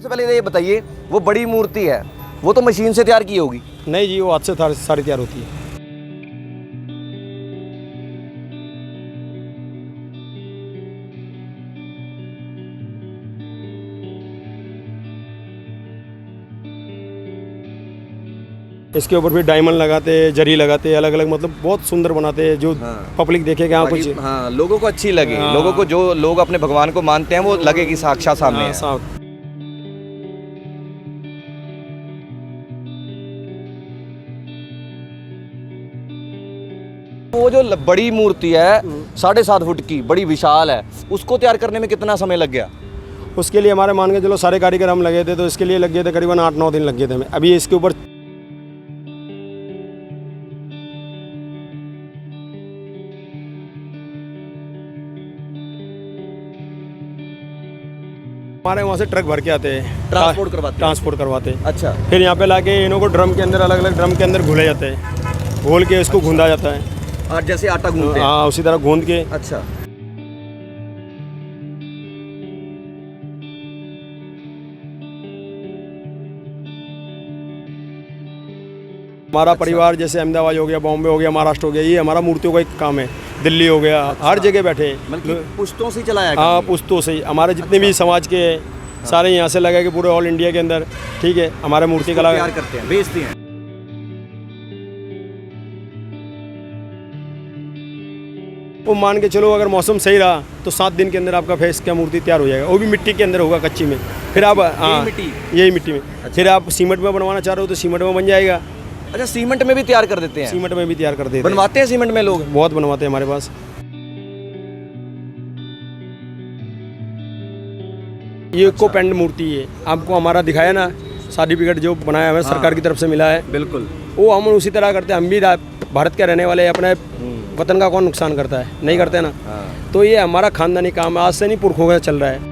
सबसे पहले ये बताइए, वो बड़ी मूर्ति है, वो तो मशीन से तैयार की होगी? नहीं जी, वो हाथ से सारी तैयार होती है। इसके ऊपर भी डायमंड लगाते, जरी लगाते, अलग अलग, मतलब बहुत सुंदर बनाते हैं जो पब्लिक देखेगा। हाँ, कुछ हाँ, लोगों को अच्छी लगे। लोगों को, जो लोग अपने भगवान को मानते हैं, वो लगे कि साक्षात सामने है। वो जो बड़ी मूर्ति है 7.5 फुट की, बड़ी विशाल है, उसको तैयार करने में कितना समय लग गया? उसके लिए हमारे मान के चलो सारे कारीगर हम लगे थे, तो इसके लिए लग गए थे करीबन 8-9 दिन लग गए थे हमें। अभी इसके ऊपर हमारे वहाँ से ट्रक भर के आते हैं, ट्रांसपोर्ट करवाते हैं। अच्छा, फिर यहाँ पे लाके इन्हों को ड्रम के अंदर, अलग अलग ड्रम के अंदर घुले जाते हैं, घोल के इसको गूंदा जाता है। और जैसे आटा गूंदते हैं? हाँ, उसी तरह गूंद के। अच्छा, हमारा परिवार जैसे अहमदाबाद हो गया, बॉम्बे हो गया, महाराष्ट्र हो गया, ये हमारा मूर्तियों का एक काम है। दिल्ली हो गया, हर जगह बैठे, मतलब पुश्तों से चलाया? हाँ, पुश्तों से ही। हमारे जितने भी समाज के सारे यहाँ से लगा के पूरे ऑल इंडिया के अंदर, ठीक है, हमारे मूर्ति कला तैयार करते हैं, बेचते हैं। वो मान के चलो, अगर मौसम सही रहा तो 7 दिन के अंदर आपका फेस का मूर्ति तैयार हो जाएगा। वो भी मिट्टी के अंदर होगा, कच्ची में। फिर आप, हाँ, यही मिट्टी में। फिर आप सीमेंट में बनवाना चाह रहे हो तो सीमेंट में बन जाएगा। अच्छा, सीमेंट में भी तैयार कर देते हैं? सीमेंट में भी तैयार कर देते हैं। बनवाते हैं सीमेंट में लोग? बहुत बनवाते हैं हमारे पास। ये इको पेंट मूर्ति है, आपको हमारा दिखाया ना, सर्टिफिकेट जो बनाया हमें सरकार की तरफ से मिला है। बिल्कुल, वो हम उसी तरह करते हैं। हम भी भारत के रहने वाले, अपने वतन का कौन नुकसान करता है? नहीं करते ना। तो ये हमारा खानदानी काम है, आज से नहीं, पुरखों का चल रहा है।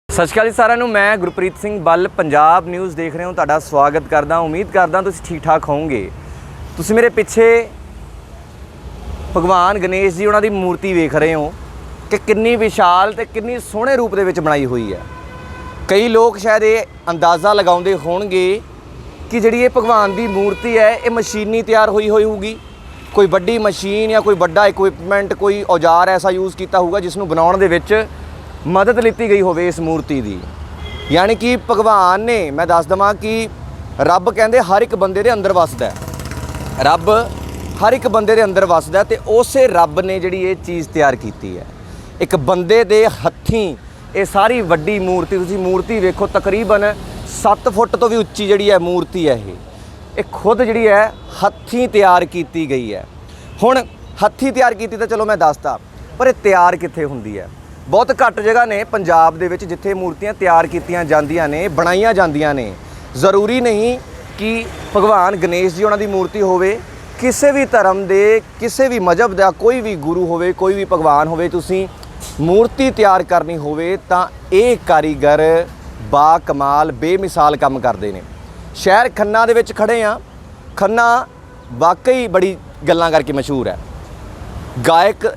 ਸਤਿ ਸ਼੍ਰੀ ਅਕਾਲ ਜੀ ਸਾਰਿਆਂ ਨੂੰ। ਮੈਂ ਗੁਰਪ੍ਰੀਤ ਸਿੰਘ ਬੱਲ, ਪੰਜਾਬ ਨਿਊਜ਼ ਦੇਖ ਰਹੇ ਹੋ, ਤੁਹਾਡਾ ਸਵਾਗਤ ਕਰਦਾ। ਉਮੀਦ ਕਰਦਾ ਤੁਸੀਂ ਠੀਕ ਠਾਕ ਹੋਵੋਗੇ। ਤੁਸੀਂ ਮੇਰੇ ਪਿੱਛੇ ਭਗਵਾਨ ਗਣੇਸ਼ ਜੀ ਉਹਨਾਂ ਦੀ ਮੂਰਤੀ ਵੇਖ ਰਹੇ ਹੋ ਕਿ ਕਿੰਨੀ ਵਿਸ਼ਾਲ ਤੇ ਕਿੰਨੀ ਸੋਹਣੇ ਰੂਪ ਦੇ ਵਿੱਚ ਬਣਾਈ ਹੋਈ ਹੈ। ਕਈ ਲੋਕ ਸ਼ਾਇਦ ਇਹ ਅੰਦਾਜ਼ਾ ਲਗਾਉਂਦੇ ਹੋਣਗੇ ਕਿ ਜਿਹੜੀ ਇਹ ਭਗਵਾਨ ਦੀ ਮੂਰਤੀ ਹੈ, ਇਹ ਮਸ਼ੀਨੀ ਤਿਆਰ ਹੋਈ ਹੋਊਗੀ। ਕੋਈ ਵੱਡੀ ਮਸ਼ੀਨ ਜਾਂ ਕੋਈ ਵੱਡਾ ਇਕਵਿਪਮੈਂਟ, ਕੋਈ ਔਜ਼ਾਰ ਐਸਾ ਯੂਜ਼ ਕੀਤਾ ਹੋਊਗਾ ਜਿਸ ਨੂੰ ਬਣਾਉਣ ਦੇ ਵਿੱਚ ਮਦਦ ਲਿੱਤੀ ਗਈ ਹੋਵੇ ਇਸ ਮੂਰਤੀ ਦੀ। ਯਾਨੀ ਕਿ ਭਗਵਾਨ ਨੇ, ਮੈਂ ਦੱਸ ਦੇਵਾਂ ਕਿ ਰੱਬ ਕਹਿੰਦੇ ਹਰ ਇੱਕ ਬੰਦੇ ਦੇ ਅੰਦਰ ਵੱਸਦਾ। ਰੱਬ ਹਰ ਇੱਕ ਬੰਦੇ ਦੇ ਅੰਦਰ ਵੱਸਦਾ ਤੇ ਉਸੇ ਰੱਬ ਨੇ ਜਿਹੜੀ ਇਹ ਚੀਜ਼ ਤਿਆਰ ਕੀਤੀ ਹੈ। ਇੱਕ ਬੰਦੇ ਦੇ ਹੱਥੀਂ ਇਹ ਸਾਰੀ ਵੱਡੀ ਮੂਰਤੀ, ਤੁਸੀਂ ਮੂਰਤੀ ਵੇਖੋ, ਤਕਰੀਬਨ 7 ਫੁੱਟ ਤੋਂ ਵੀ ਉੱਚੀ ਜਿਹੜੀ ਹੈ ਮੂਰਤੀ ਹੈ। ਇਹ ਖੁਦ ਜਿਹੜੀ ਹੈ ਹੱਥੀਂ ਤਿਆਰ ਕੀਤੀ ਗਈ ਹੈ। ਹੁਣ ਹੱਥੀਂ ਤਿਆਰ ਕੀਤੀ ਤਾਂ ਚਲੋ ਮੈਂ ਦੱਸਤਾ, ਪਰ ਇਹ ਤਿਆਰ ਕਿੱਥੇ ਹੁੰਦੀ ਹੈ? ਬਹੁਤ ਘੱਟ ਜਗ੍ਹਾ ਨੇ ਪੰਜਾਬ ਦੇ ਵਿੱਚ ਜਿੱਥੇ ਮੂਰਤੀਆਂ ਤਿਆਰ ਕੀਤੀਆਂ ਜਾਂਦੀਆਂ ਨੇ, ਬਣਾਈਆਂ ਜਾਂਦੀਆਂ ਨੇ। ਜ਼ਰੂਰੀ ਨਹੀਂ ਕਿ ਭਗਵਾਨ ਗਣੇਸ਼ ਜੀ ਉਹਨਾਂ ਦੀ ਮੂਰਤੀ ਹੋਵੇ। ਕਿਸੇ ਵੀ ਧਰਮ ਦੇ, ਕਿਸੇ ਵੀ ਮਜ਼ਹਬ ਦਾ ਕੋਈ ਵੀ ਗੁਰੂ ਹੋਵੇ, ਕੋਈ ਵੀ ਭਗਵਾਨ ਹੋਵੇ, ਤੁਸੀਂ ਮੂਰਤੀ ਤਿਆਰ ਕਰਨੀ ਹੋਵੇ ਤਾਂ ਇਹ ਕਾਰੀਗਰ ਬਾ ਕਮਾਲ, ਬੇਮਿਸਾਲ ਕੰਮ ਕਰਦੇ ਨੇ। ਸ਼ਹਿਰ ਖੰਨਾ ਦੇ ਵਿੱਚ ਖੜੇ ਆ। ਖੰਨਾ ਵਾਕਈ ਬੜੀ ਗੱਲਾਂ ਕਰਕੇ ਮਸ਼ਹੂਰ ਹੈ। ਗਾਇਕ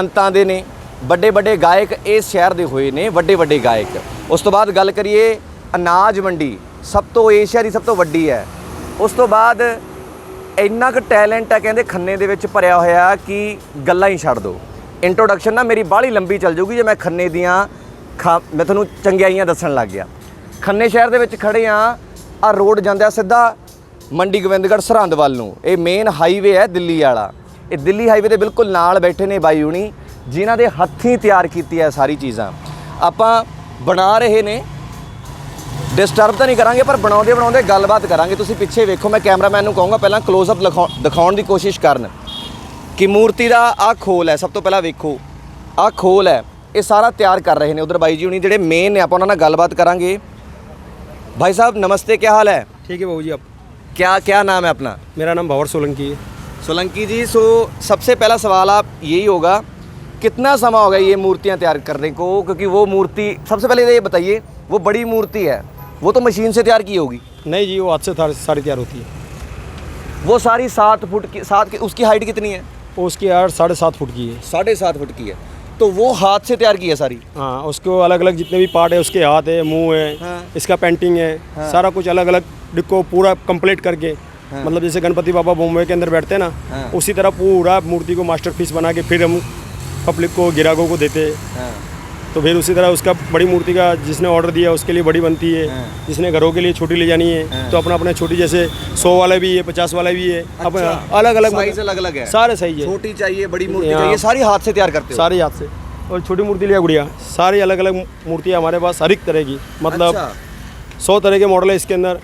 ਅੰਤਾਂ ਦੇ ਨੇ, ਵੱਡੇ ਵੱਡੇ ਗਾਇਕ ਇਸ ਸ਼ਹਿਰ ਦੇ ਹੋਏ ਨੇ, ਵੱਡੇ ਵੱਡੇ ਗਾਇਕ। ਉਸ ਤੋਂ ਬਾਅਦ ਗੱਲ ਕਰੀਏ, ਅਨਾਜ ਮੰਡੀ ਸਭ ਤੋਂ, ਏਸ਼ੀਆ ਦੀ ਸਭ ਤੋਂ ਵੱਡੀ ਹੈ। ਉਸ ਤੋਂ ਬਾਅਦ ਇੰਨਾ ਕੁ ਟੈਲੈਂਟ ਹੈ ਕਹਿੰਦੇ ਖੰਨੇ ਦੇ ਵਿੱਚ ਭਰਿਆ ਹੋਇਆ ਕਿ ਗੱਲਾਂ ਹੀ ਛੱਡ ਦਿਓ। ਇੰਟਰੋਡਕਸ਼ਨ ਨਾ ਮੇਰੀ ਬਾਹਲੀ ਲੰਬੀ ਚੱਲ ਜਾਊਗੀ ਜੇ ਮੈਂ ਖੰਨੇ ਦੀਆਂ ਮੈਂ ਤੁਹਾਨੂੰ ਚੰਗਿਆਈਆਂ ਦੱਸਣ ਲੱਗ ਗਿਆ। ਖੰਨੇ ਸ਼ਹਿਰ ਦੇ ਵਿੱਚ ਖੜੇ ਆ ਰੋਡ ਜਾਂਦਾ ਸਿੱਧਾ ਮੰਡੀ ਗੋਬਿੰਦਗੜ੍ਹ ਸਰਹੰਦ ਵੱਲ ਨੂੰ। ਇਹ ਮੇਨ ਹਾਈਵੇ ਹੈ ਦਿੱਲੀ ਵਾਲਾ। ਇਹ ਦਿੱਲੀ ਹਾਈਵੇ ਦੇ ਬਿਲਕੁਲ ਨਾਲ ਬੈਠੇ ਨੇ ਬਾਈ ਹੁਣੀ, ਜਿਨ੍ਹਾਂ ਦੇ ਹੱਥੀਂ ਤਿਆਰ ਕੀਤੀ ਹੈ ਸਾਰੀ ਚੀਜ਼ਾਂ। ਆਪਾਂ ਬਣਾ ਰਹੇ ਨੇ, ਡਿਸਟਰਬ ਤਾਂ ਨਹੀਂ ਕਰਾਂਗੇ, ਪਰ ਬਣਾਉਂਦੇ ਬਣਾਉਂਦੇ ਗੱਲਬਾਤ ਕਰਾਂਗੇ। ਤੁਸੀਂ ਪਿੱਛੇ ਵੇਖੋ, ਮੈਂ ਕੈਮਰਾਮੈਨ ਨੂੰ ਕਹੂੰਗਾ ਪਹਿਲਾਂ ਕਲੋਜ਼ਅਪ ਦਿਖਾਉਣ ਦੀ ਕੋਸ਼ਿਸ਼ ਕਰਨ ਕਿ ਮੂਰਤੀ ਦਾ ਆਹ ਖੋਲ ਹੈ। ਸਭ ਤੋਂ ਪਹਿਲਾਂ ਵੇਖੋ, ਆਹ ਖੋਲ ਹੈ, ਇਹ ਸਾਰਾ ਤਿਆਰ ਕਰ ਰਹੇ ਨੇ ਉਧਰ ਬਾਈ ਜੀ ਹੁਣੀ ਜਿਹੜੇ ਮੇਨ ਨੇ। ਆਪਾਂ ਉਹਨਾਂ ਨਾਲ ਗੱਲਬਾਤ ਕਰਾਂਗੇ। भाई साहब नमस्ते, क्या हाल है? ठीक है बाबू जी। आप क्या नाम है अपना? मेरा नाम भंवर सोलंकी है। सोलंकी जी, सो सबसे पहला सवाल आप यही होगा, कितना समय हो गया ये मूर्तियाँ तैयार करने को? क्योंकि वो मूर्ति, सबसे पहले ये बताइए वो बड़ी मूर्ति है, वो तो मशीन से तैयार की होगी। नहीं जी, वो हाथ से सारी तैयार होती है। वो सारी 7 फुट की, 7 की, उसकी हाइट कितनी है? वो उसकी यार 7.5 फुट की है। 7.5 फुट की है, तो वो हाथ से तैयार की है सारी। हाँ, उसको अलग अलग जितने भी पार्ट है, उसके हाथ है, मुंह है, हाँ। इसका पेंटिंग है, सारा कुछ अलग अलग डिक्को पूरा कंप्लीट करके, मतलब जैसे गणपति बाबा बॉम्बे के अंदर बैठते हैं ना, हाँ। उसी तरह पूरा मूर्ति को मास्टरपीस बना के फिर हम पब्लिक को, ग्राहकों को देते हैं। हाँ। तो फिर उसी तरह उसका बड़ी मूर्ति का जिसने ऑर्डर दिया उसके लिए बड़ी बनती है, जिसने घरों के लिए छोटी ले जानी है तो अपना अपना छोटी, जैसे 100 वाले भी है, 50 वाले भी है, अपना अलग अलग साइज अलग अलग है, सारे सही है। छोटी चाहिए, बड़ी मूर्ति हाँ। चाहिए, सारी हाथ से तैयार करते हो? सारी हाथ से। और छोटी मूर्ति लिया गुड़िया, सारी अलग अलग मूर्तियाँ हमारे पास हर एक तरह की, मतलब अच्छा। 100 तरह के मॉडल है इसके अंदर।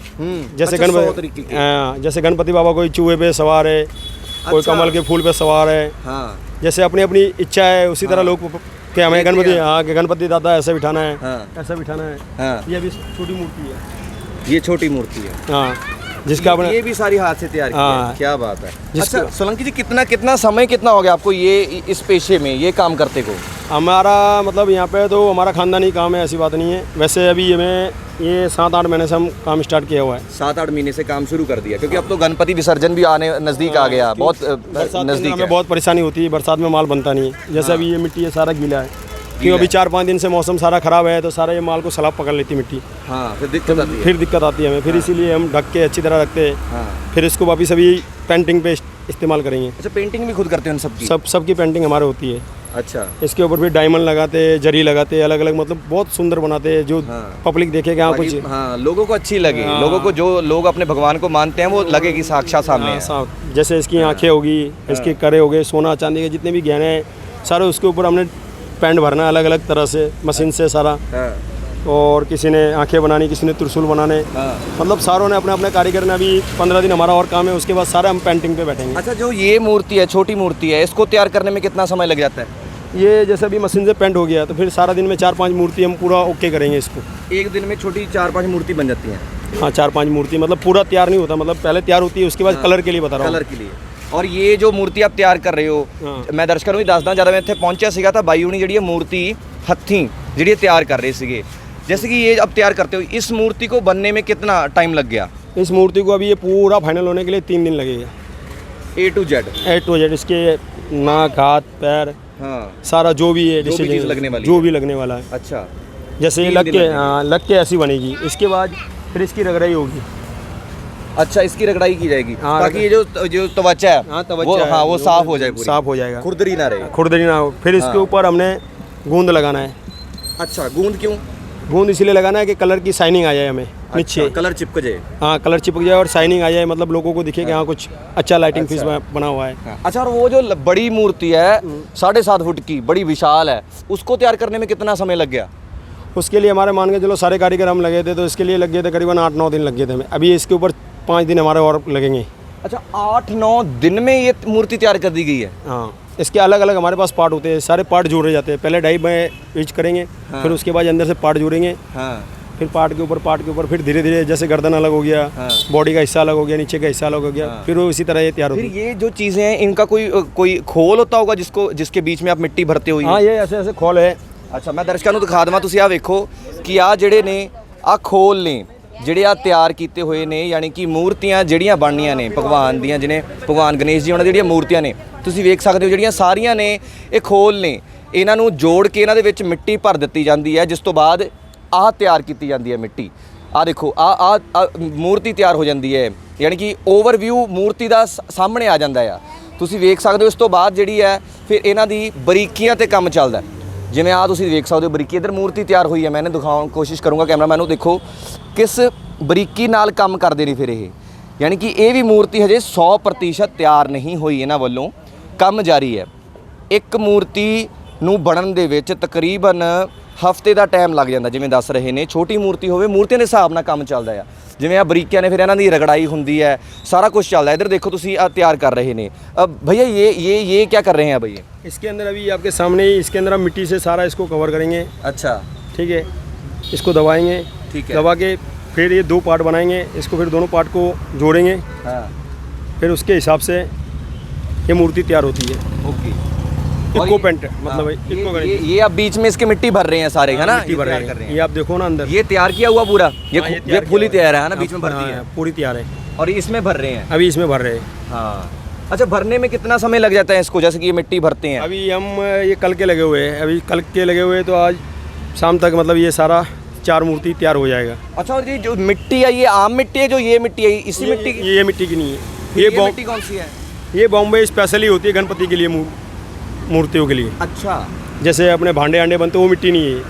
जैसे अच्छा, 100 तरीके के। जैसे गणपति बाबा कोई चूहे पे सवार है, कोई अच्छा। कमल के फूल पे सवार है, हाँ। जैसे अपनी अपनी इच्छा है उसी तरह लोग कि हमें गणपति, हाँ कि गणपति दादा ऐसा बिठाना है, हाँ। ऐसा बिठाना है। हाँ। ये भी छोटी मूर्ति है, ये छोटी मूर्ति है, हाँ, जिसका अपने, ये भी सारी हाथ से तैयार किया है। हाँ। क्या बात है। जिसका- अच्छा सोलंकी जी, कितना समय कितना हो गया आपको ये इस पेशे में, ये काम करते को? हमारा मतलब यहाँ पे तो हमारा खानदानी काम है, ऐसी बात नहीं है। वैसे अभी हमें ये 7-8 महीने से हम काम स्टार्ट किया हुआ है। 7-8 महीने से काम शुरू कर दिया, क्योंकि अब तो गणपति विसर्जन भी आने नज़दीक आ गया, बहुत बरसात के नज़दीक अंदर हमें है। बहुत परेशानी होती है, बरसात में माल बनता नहीं है। जैसे अभी ये मिट्टी है सारा गीला है, क्यों अभी 4-5 दिन से मौसम सारा ख़राब है, तो सारा ये माल को सलाब पकड़ लेती मिट्टी, हाँ, फिर दिक्कत आती है। फिर दिक्कत आती है हमें। फिर इसीलिए हम ढक के अच्छी तरह रखते हैं, हाँ। फिर इसको वापिस अभी पेंटिंग पे इस्तेमाल करेंगे। अच्छा, पेंटिंग भी खुद करते हैं उन सबकी? सबकी पेंटिंग हमारे होती है। अच्छा। इसके ऊपर फिर डायमंड लगाते हैं, जरी लगाते हैं, अलग अलग, मतलब बहुत सुंदर बनाते हैं, जो पब्लिक देखे कि हाँ कुछ, हाँ, लोगों को अच्छी लगे, लोगों को, जो लोग अपने भगवान को मानते हैं वो लगे कि साक्षात सामने है। साफ। जैसे इसकी आंखें होगी, इसके करे हो गए, सोना चांदी के जितने भी गहने हैं सारे, उसके ऊपर हमने पेंट भरना अलग अलग तरह से मशीन से सारा। हाँ। और किसी ने आंखें बनानी, किसी ने त्रिशूल बनाने, हाँ। मतलब सारों ने अपने अपने कारीगर ने। अभी 15 दिन हमारा और काम है, उसके बाद सारे हम पेंटिंग पे बैठेंगे। अच्छा, जो ये मूर्ति है, छोटी मूर्ति है, इसको तैयार करने में कितना समय लग जाता है? ये जैसे अभी मशीन से पेंट हो गया तो फिर सारा दिन में 4-5 मूर्ति हम पूरा ओके करेंगे इसको। एक दिन में छोटी 4-5 मूर्ति बन जाती हैं? हाँ, 4-5 मूर्ति, मतलब पूरा तैयार नहीं होता, मतलब पहले तैयार होती है, उसके बाद कलर के लिए बता रहा हूँ। कलर के लिए। और ये जो मूर्ति आप तैयार कर रहे हो, मैं दर्शकों ਨੂੰ ਵੀ ਦੱਸਦਾ, ਜਦੋਂ ਮੈਂ ਇੱਥੇ ਪਹੁੰਚਿਆ ਸੀਗਾ ਤਾਂ ਬਾਈ ਹੁਣੀ ਜਿਹੜੀ ਇਹ मूर्ति हत्थी ਜਿਹੜੀ तैयार कर रहे सीगे। जैसे कि ये अब तैयार करते हो, इस मूर्ति को बनने में कितना टाइम लग गया? इस मूर्ति को अभी ये पूरा फाइनल होने के लिए 3 दिन लगेगा। A to Z? A to Z, इसके नाक, हाथ, पैर, हाँ, सारा जो भी है, जो भी चीज़ लगने वाली जो है। भी लगने वाला है। अच्छा। जैसे ये 3 लग दिन के, लगेंगे। हाँ, लग के ऐसी बनेगी। इसके बाद फिर इसकी रगड़ाई होगी। अच्छा, इसकी रगड़ाई की जाएगी हाँ, ताकि ये जो त्वचा है, हाँ, त्वचा वो, है, हाँ, वो साफ हो जाए, पूरी साफ हो जाएगा, खुरदरी ना रहे। खुरदरी ना हो। फिर इसके हाँ। ऊपर हमने गूंद लगाना है। अच्छा, गूंद क्यों? गूंद इसलिए लगाना है कि कलर की शाइनिंग आ जाए हमें नीचे। अच्छा, कलर चिपक जाए। हाँ, कलर चिपक जाए और शाइनिंग आ जाए, मतलब लोगों को दिखे कि हाँ कुछ अच्छा लाइटिंग पीस बना हुआ है। अच्छा, और वो जो बड़ी मूर्ति है 7.5 फुट की, बड़ी विशाल है, उसको तैयार करने में कितना समय लग गया? उसके लिए हमारे मान के चलो सारे कारीगर हम लगे थे, तो इसके लिए लग गए थे करीबन 8-9 दिन लग गए थे हमें। अभी इसके ऊपर 5 दिन हमारे और लगेंगे। अच्छा, 8-9 दिन में ये मूर्ति तैयार कर दी गई है? हाँ, इसके अलग अलग हमारे पास पार्ट होते हैं, सारे पार्ट जोड़े जाते हैं। पहले डाई में यूज करेंगे, हाँ। फिर उसके बाद अंदर से पार्ट जोड़ेंगे, हाँ। फिर पार्ट के ऊपर फिर धीरे धीरे जैसे गर्दन अलग हो गया, हाँ। बॉडी का हिस्सा अलग हो गया, नीचे का हिस्सा अलग हो गया, हाँ। फिर वो इसी तरह ये तैयार फिर होती है। ये जो चीज़ें हैं, इनका कोई खोल होता होगा जिसके बीच में आप मिट्टी भरते हो? हाँ, ये ऐसे ऐसे खोल है। अच्छा, मैं ਦਰਸ਼ਕਾਂ ਨੂੰ ਦਿਖਾ ਦਵਾਂ, ਤੁਸੀਂ ਆ ਵੇਖੋ ਕਿ ਆ ਜਿਹੜੇ ਨੇ ਆ ਖੋਲ ਨੇ ਜਿਹੜੇ ਆ ਤਿਆਰ ਕੀਤੇ ਹੋਏ ਨੇ, ਯਾਨੀ ਕਿ ਮੂਰਤੀਆਂ ਜਿਹੜੀਆਂ ਬਣਨੀਆਂ ਨੇ ਭਗਵਾਨ ਦੀਆਂ, ਜਿਹਨੇ ਭਗਵਾਨ ਗਣੇਸ਼ ਜੀ ਉਹਨਾਂ ਜਿਹੜੀਆਂ ਮੂਰਤੀਆਂ ਨੇ, ਤੁਸੀਂ ਵੇਖ ਸਕਦੇ ਹੋ ਜਿਹੜੀਆਂ ਸਾਰੀਆਂ ਨੇ ਇਹ ਖੋਲ ਨੇ, ਇਹਨਾਂ ਨੂੰ ਜੋੜ ਕੇ ਇਹਨਾਂ ਦੇ ਵਿੱਚ ਮਿੱਟੀ ਭਰ ਦਿੱਤੀ ਜਾਂਦੀ ਹੈ, ਜਿਸ ਤੋਂ ਬਾਅਦ ਆਹ ਤਿਆਰ ਕੀਤੀ ਜਾਂਦੀ ਹੈ ਮਿੱਟੀ। ਆ ਦੇਖੋ, ਆ ਮੂਰਤੀ ਤਿਆਰ ਹੋ ਜਾਂਦੀ ਹੈ, ਯਾਨੀ ਕਿ ਓਵਰਵਿਊ ਮੂਰਤੀ ਦਾ ਸਾਹਮਣੇ ਆ ਜਾਂਦਾ ਆ, ਤੁਸੀਂ ਵੇਖ ਸਕਦੇ ਹੋ। ਇਸ ਤੋਂ ਬਾਅਦ ਜਿਹੜੀ ਹੈ ਫਿਰ ਇਹਨਾਂ ਦੀ ਬਰੀਕੀਆਂ ਤੇ ਕੰਮ ਚੱਲਦਾ। ਜਿਵੇਂ ਆ ਤੁਸੀਂ ਦੇਖ ਸਕਦੇ ਹੋ ਬਰੀਕੀ, ਇੱਧਰ ਮੂਰਤੀ ਤਿਆਰ ਹੋਈ ਹੈ, ਮੈਂ ਇਹਨੇ ਦਿਖਾਉਣ ਕੋਸ਼ਿਸ਼ ਕਰੂੰਗਾ ਕੈਮਰਾਮੈਨ ਨੂੰ, ਦੇਖੋ ਕਿਸ ਬਰੀਕੀ ਨਾਲ ਕੰਮ ਕਰਦੇ ਨੇ ਫਿਰ ਇਹ, ਯਾਨੀ ਕਿ ਇਹ ਵੀ ਮੂਰਤੀ ਹਜੇ 100% ਤਿਆਰ ਨਹੀਂ ਹੋਈ, ਇਹਨਾਂ ਵੱਲੋਂ ਕੰਮ ਜਾਰੀ ਹੈ। ਇੱਕ ਮੂਰਤੀ ਨੂੰ ਬਣਨ ਦੇ ਵਿੱਚ ਤਕਰੀਬਨ ਹਫਤੇ ਦਾ ਟਾਈਮ ਲੱਗ ਜਾਂਦਾ, ਜਿਵੇਂ ਦੱਸ ਰਹੇ ਨੇ। ਛੋਟੀ ਮੂਰਤੀ ਹੋਵੇ, ਮੂਰਤੀਆਂ ਦੇ ਹਿਸਾਬ ਨਾਲ ਕੰਮ ਚੱਲਦਾ ਆ, ਜਿਵੇਂ ਆ ਬਰੀਕੀਆਂ ਨੇ, ਫਿਰ ਇਹਨਾਂ ਦੀ ਰਗੜਾਈ ਹੁੰਦੀ ਹੈ, सारा कुछ चल रहा है। इधर देखो तुसी तैयार कर रहे हैं। अब भैया ये क्या कर रहे हैं भैया? इसके अंदर अभी आपके सामने ही, इसके अंदर हम मिट्टी से सारा इसको कवर करेंगे। अच्छा, ठीक है, इसको दबाएंगे, ठीक है, दबा के फिर ये 2 पार्ट बनाएंगे, इसको फिर दोनों पार्ट को जोड़ेंगे, हाँ, फिर उसके हिसाब से ये मूर्ति तैयार होती है। ओके। इको पेंट मतलब इको ये आप बीच में इसके मिट्टी भर रहे हैं सारे, है ना? मिट्टी भर तैयार रहे कर रहे हैं। ये आप देखो ना अंदर, ये तैयार किया हुआ पूरा, ये फुली तैयार है ना, बीच में हाँ, भरती है पूरी तैयार है। और ये इसमें भर रहे हैं अभी इसमें भर रहे हैं। हाँ। अच्छा, भरने में कितना समय लग जाता है इसको, जैसे कि ये मिट्टी भरते हैं? अभी हम ये कल के लगे हुए हैं, अभी कल के लगे हुए हैं, तो आज शाम तक मतलब ये सारा 4 मूर्ति तैयार हो जाएगा। अच्छा, और ये जो मिट्टी है ये आम मिट्टी है, जो ये मिट्टी है इसी मिट्टी की? ये मिट्टी की नहीं है, ये मिट्टी कौन सी है? ये बॉम्बे स्पेशली होती है गणपति के लिए, मूर्तियों के लिए। अच्छा, जैसे अपने भांडे आंडे बनते वो मिट्टी नहीं है,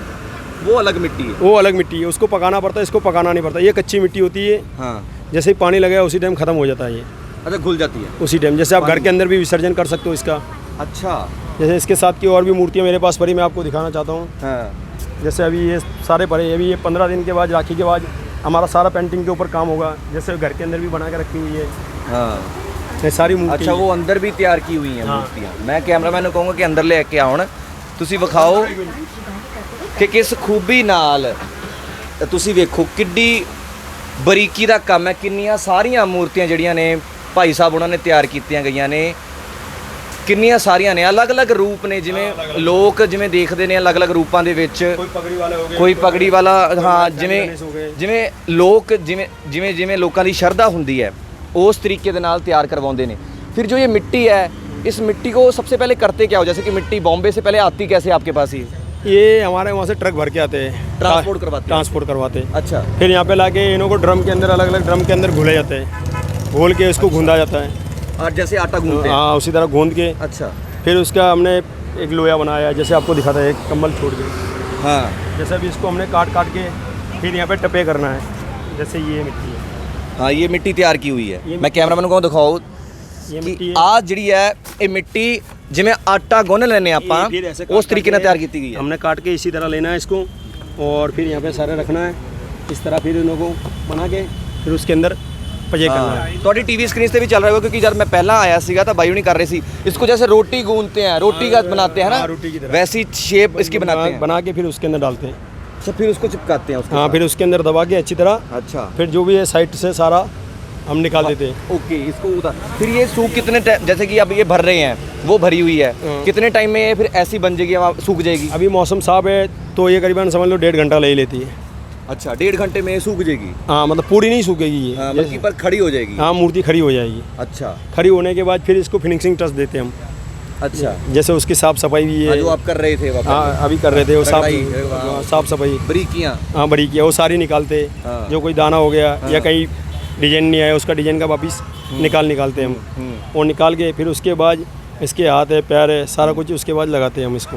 वो अलग मिट्टी है। वो अलग मिट्टी है, उसको पकाना पड़ता है, इसको पकाना नहीं पड़ता। ये कच्ची मिट्टी होती है, हाँ। जैसे ही पानी लगाया उसी टाइम खत्म हो जाता है ये। अच्छा, घुल जाती है उसी टाइम, जैसे आप घर के अंदर भी विसर्जन कर सकते हो इसका। अच्छा। जैसे इसके साथ की और भी मूर्तियाँ मेरे पास पड़ी, मैं आपको दिखाना चाहता हूँ। हाँ। जैसे अभी ये सारे पड़े, अभी ये 15 दिन के बाद, राखी के बाद हमारा सारा पेंटिंग के ऊपर काम होगा। जैसे घर के अंदर भी बना के रखी हुई है। हाँ। ये सारी मूर्ति। अच्छा, वो अंदर भी तैयार की हुई हैं हाँ। मूर्तियाँ। मैं कैमरामैन ਨੂੰ ਕਹੂੰਗਾ ਕਿ ਅੰਦਰ ਲੈ ਕੇ ਆਉਣ, ਤੁਸੀਂ ਵਿਖਾਓ ਕਿ ਕਿਸ ਖੂਬੀ ਨਾਲ ਤੁਸੀਂ ਵੇਖੋ ਕਿੱਡੀ ਬਰੀਕੀ ਦਾ ਕੰਮ ਹੈ, ਕਿੰਨੀਆਂ ਸਾਰੀਆਂ ਮੂਰਤੀਆਂ ਜਿਹੜੀਆਂ ਨੇ ਭਾਈ ਸਾਹਿਬ ਉਹਨਾਂ ਨੇ ਤਿਆਰ ਕੀਤੀਆਂ ਗਈਆਂ ਨੇ, ਕਿੰਨੀਆਂ ਸਾਰੀਆਂ ਨੇ, ਅਲੱਗ-ਅਲੱਗ ਰੂਪ ਨੇ, ਜਿਵੇਂ ਲੋਕ ਜਿਵੇਂ ਦੇਖਦੇ ਨੇ ਅਲੱਗ-ਅਲੱਗ ਰੂਪਾਂ ਦੇ ਵਿੱਚ, ਕੋਈ ਪਗੜੀ ਵਾਲੇ ਹੋ ਗਏ, ਕੋਈ ਪਗੜੀ ਵਾਲਾ, ਹਾਂ, ਜਿਵੇਂ ਗਣੇਸ਼ ਹੋ ਗਏ। ਜਿਵੇਂ ਲੋਕ ਜਿਵੇਂ ਲੋਕਾਂ ਦੀ ਸ਼ਰਧਾ ਹੁੰਦੀ ਹੈ उस तरीके के नाल तैयार करवाते हैं। फिर जो ये मिट्टी है, इस मिट्टी को सबसे पहले करते क्या हो, जैसे कि मिट्टी बॉम्बे से पहले आती कैसे आपके पास? ये हमारे वहाँ से ट्रक भर के आते हैं, ट्रांसपोर्ट करवाते हैं। अच्छा। फिर यहाँ पे लाके इन्हों को ड्रम के अंदर, अलग अलग ड्रम के अंदर घुले जाते हैं, घोल के इसको गूंदा जाता है। और जैसे आटा गूंदते हैं? हाँ, उसी तरह गूंद के। अच्छा। फिर उसका हमने एक लोया बनाया, जैसे आपको दिखाता है, एक कम्बल छोड़ के। हाँ। जैसे अभी इसको हमने काट के फिर यहाँ पे टपे करना है। जैसे ये मिट्टी है, हाँ, ये मिट्टी तैयार की हुई है। मैं कैमरामैन को दिखाओ ये मिट्टी है। आ जी है ये मिट्टी, जिमें आटा गुन लेने आप फिर ऐसे उस तरीके से तैयार की गई है। हमने काट के इसी तरह लेना है इसको, और फिर यहाँ पे सारे रखना है इस तरह। फिर इन्हों को बना के फिर उसके अंदर पजे करना है। ਤੁਹਾਡੀ ਟੀਵੀ ਸਕਰੀਨ ਤੇ भी चल रहा होगा, क्योंकि जब मैं पहला आया सीगा तो भाई नहीं कर रहे सी इसको, जैसे रोटी गूंदते हैं, रोटी का बनाते हैं ना, रोटी की तरह वैसी शेप इसकी बनाते हैं, बना के फिर उसके अंदर डालते हैं। अच्छा, फिर उसको चिपकाते हैं उसके हाँ, साथ। फिर उसके अंदर दबा के अच्छी तरह। अच्छा। फिर जो भी है साइड से सारा हम निकाल देते हैं। ओके, इसको उतार। फिर ये सूख कितने जैसे कि अब ये भर रहे हैं, वो भरी हुई है, कितने टाइम में ये फिर ऐसी बन जाएगी, सूख जाएगी? अभी मौसम साफ है तो ये करीबन समझ लो 1.5 घंटा ले लेती है। अच्छा, 1.5 घंटे में सूख जाएगी? हाँ, मतलब पूरी नहीं सूखेगी ये, हाँ, बल्कि पर खड़ी हो जाएगी। हाँ, मूर्ति खड़ी हो जाएगी। अच्छा। खड़ी होने के बाद फिर इसको फिनिशिंग टच देते हैं हम। अच्छा, जैसे उसकी साफ सफाई भी है, जो आप कर रहे थे वहाँ हाँ अभी कर रहे थे, वो रगड़ाई, साफ सफाई, बरीकियाँ, हाँ बरीकियाँ, वो सारी निकालते। हाँ। जो कोई दाना हो गया या कहीं डिजाइन नहीं आया, उसका डिजाइन का वापिस निकालते हैं हम, और निकाल के फिर उसके बाद इसके हाथ है, पैर है, सारा कुछ उसके बाद लगाते हैं हम इसको।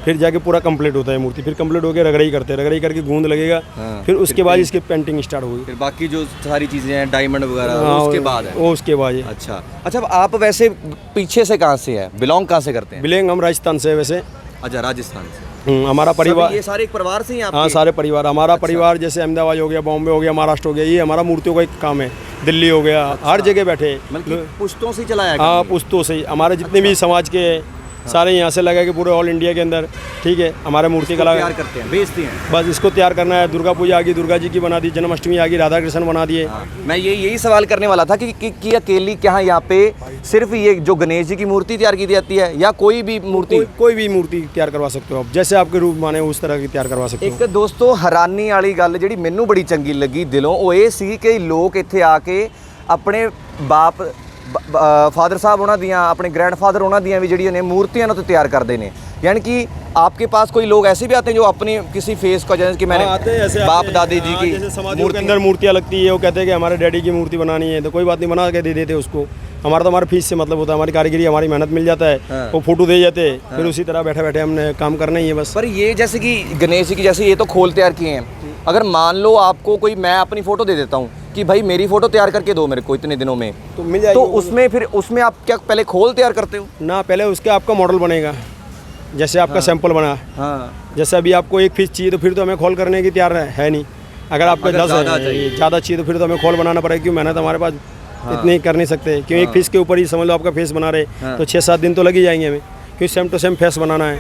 फिर जाके पूरा कंप्लीट होता है मूर्ति। फिर कंप्लीट होकर रगड़ाई करते हैं, रगड़ाई करके गूंद लगेगा। हाँ। फिर उसके बाद इसकी पेंटिंग स्टार्ट होगी। फिर बाकी जो सारी चीज़ें हैं, डायमंड वगैरह, हाँ, उसके बाद है? वो उसके बाद है। अच्छा। अच्छा, अब आप वैसे पीछे से कहाँ से है, बिलोंग कहाँ से करते हैं? बिलोंग हम राजस्थान से है वैसे। अच्छा, राजस्थान से। हमारा परिवार, ये सारे एक परिवार से ही हैं हाँ आपके? सारे परिवार, हमारा परिवार जैसे अहमदाबाद हो गया, बॉम्बे हो गया, महाराष्ट्र हो गया, ये हमारा मूर्तियों का एक काम है। दिल्ली हो गया, हर जगह बैठे, मतलब पुश्तों से चलाया? हाँ, पुश्तों से ही हमारे जितने भी समाज के सारे यहाँ से लगा के पूरे ऑल इंडिया के अंदर, ठीक है, हमारे मूर्ति कला तैयार करते हैं, बेचते हैं। बस इसको तैयार करना है। दुर्गा पूजा आ गई, दुर्गा जी की बना दी, जन्माष्टमी आ गई, राधा कृष्ण बना दिए। मैं यही सवाल करने वाला था कि अकेली क्या यहाँ पे सिर्फ ये जो गणेश जी की मूर्ति तैयार की जाती है, या कोई भी मूर्ति? कोई भी मूर्ति तैयार करवा सकते हो आप, जैसे आपके रूप माने उस तरह की तैयार करवा सकते हो। एक दोस्तों हैरानी वाली गल ਜਿਹੜੀ ਮੈਨੂੰ ਬੜੀ ਚੰਗੀ ਲੱਗੀ ਦਿਲੋਂ, ਉਹ ਇਹ ਸੀ ਕਿ ਲੋਕ ਇੱਥੇ ਆ ਕੇ ਆਪਣੇ ਬਾਪ फादर साहब उन्होंने दियाँ, अपने ग्रैंडफादर उन्होंने दियाँ भी जड़ियाँ ने मूर्तियाँ तो तैयार करते हैं। यानी कि आपके पास कोई लोग ऐसे भी आते हैं जो अपने किसी फेस को, जैसे कि मैंने बाप दादी जी की मूर्ति के अंदर मूर्तियाँ लगती है, वो कहते हैं कि हमारे डैडी की मूर्ति बनानी है, तो कोई बात नहीं, बना के दे देते उसको। हमारा तो हमारे फीस से मतलब होता है, हमारी कारीगरी, हमारी मेहनत मिल जाता है, वो फोटो दे जाते हैं, फिर उसी तरह बैठे बैठे हमने काम करना ही है बस। पर ये जैसे कि गणेश जी की जैसे ये तो खोल तैयार किए हैं, अगर मान लो आपको कोई, मैं अपनी फ़ोटो दे देता हूँ कि भाई मेरी फ़ोटो तैयार करके दो मेरे को इतने दिनों में, तो मिल जाएगी। तो उसमें फिर उसमें आप क्या पहले खोल तैयार करते हो? ना, पहले उसका आपका मॉडल बनेगा, जैसे आपका सैंपल बना। हाँ। जैसे अभी आपको 1 पीस चाहिए तो फिर तो हमें खोल करने की तैयार है नहीं। अगर आपको 10 ज़्यादा चाहिए तो फिर तो हमें खोल बनाना पड़ेगा, क्यों मेहनत हमारे पास इतनी कर नहीं सकते, क्यों 1 पीस के ऊपर ही समझ लो आपका फेस बना रहे तो 6-7 दिन तो लग ही जाएंगे हमें, क्यों सेम टू सेम फेस बनाना है।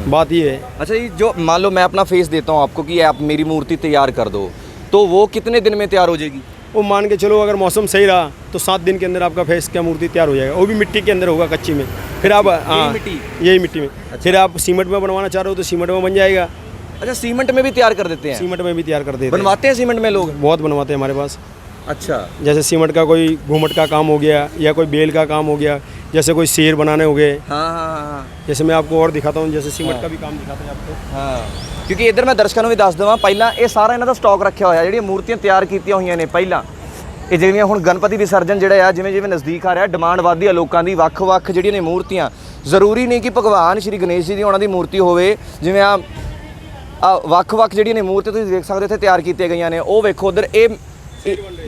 बात ये है। अच्छा, ये जो मान लो मैं अपना फेस देता हूँ आपको कि आप मेरी मूर्ति तैयार कर दो, तो वो कितने दिन में तैयार हो जाएगी? वो मान के चलो अगर मौसम सही रहा तो 7 दिन के अंदर आपका फेस का मूर्ति तैयार हो जाएगा। वो भी मिट्टी के अंदर होगा, कच्ची में। फिर आप यही मिट्टी में। फिर आप सीमेंट में बनवाना चाह रहे हो तो सीमेंट में बन जाएगा। अच्छा, सीमेंट में भी तैयार कर देते हैं? सीमेंट में भी तैयार कर देते हैं। बनवाते हैं सीमेंट में लोग? बहुत बनवाते हैं हमारे पास। अच्छा, जैसे सीमेंट का कोई घूमट का काम हो गया या कोई बेल का काम हो गया, जैसे कोई शेर बनाने हो गए। हाँ। जैसे मैं आपको और दिखाता हूँ, जैसे सीमेंट का भी काम दिखाता है आपको। हाँ, क्योंकि इधर मैं दर्शकों ਨੂੰ ਵੀ ਦੱਸ ਦਵਾਂ, ਪਹਿਲਾਂ ਇਹ ਸਾਰਾ ਇਹਨਾਂ ਦਾ ਸਟਾਕ ਰੱਖਿਆ ਹੋਇਆ, ਜਿਹੜੀਆਂ ਮੂਰਤੀਆਂ ਤਿਆਰ ਕੀਤੀਆਂ ਹੋਈਆਂ ਨੇ ਪਹਿਲਾਂ। ਇਹ ਜਿਹੜੀਆਂ ਹੁਣ ਗਣਪਤੀ ਵਿਸਰਜਨ ਜਿਹੜਾ ਆ ਜਿਵੇਂ ਜਿਵੇਂ ਨਜ਼ਦੀਕ ਆ ਰਿਹਾ, ਡਿਮਾਂਡ ਵੱਧਦੀ ਆ ਲੋਕਾਂ ਦੀ। ਵੱਖ-ਵੱਖ ਜਿਹੜੀਆਂ ਨੇ ਮੂਰਤੀਆਂ, ਜ਼ਰੂਰੀ ਨਹੀਂ ਕਿ ਭਗਵਾਨ ਸ਼੍ਰੀ ਗਣੇਸ਼ ਜੀ ਦੀ ਉਹਨਾਂ ਦੀ ਮੂਰਤੀ ਹੋਵੇ। ਜਿਵੇਂ ਆ ਵੱਖ-ਵੱਖ ਜਿਹੜੀਆਂ ਨੇ ਮੂਰਤੀਆਂ ਤੁਸੀਂ ਦੇਖ ਸਕਦੇ ਇੱਥੇ ਤਿਆਰ ਕੀਤੀਆਂ ਗਈਆਂ ਨੇ। ਉਹ ਵੇਖੋ ਉਧਰ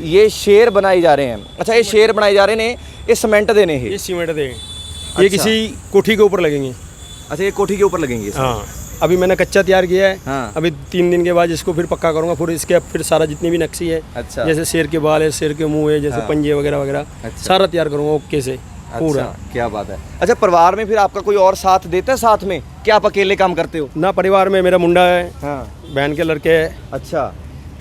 ये शेर बनाए जा रहे हैं। अच्छा, ये शेर बनाए जा रहे हैं, ये सीमेंट दे ने? ये सीमेंट दे, ये किसी कोठी के ऊपर लगेंगे। अच्छा, ये कोठी के ऊपर लगेंगे? हाँ, अभी मैंने कच्चा तैयार किया है। हाँ। अभी 3 दिन के बाद इसको फिर पक्का करूँगा। फिर इसके फिर सारा जितनी भी नक्शी है, अच्छा, जैसे शेर के बाल है, शेर के मुंह है, जैसे पंजे वगैरह वगैरह, अच्छा, सारा तैयार करूँगा ओके से पूरा। अच्छा, क्या बात है। अच्छा, परिवार में फिर आपका कोई और साथ देता है साथ में, क्या आप अकेले काम करते हो? ना, परिवार में मेरा मुंडा है, हाँ, बहन के लड़के है। अच्छा,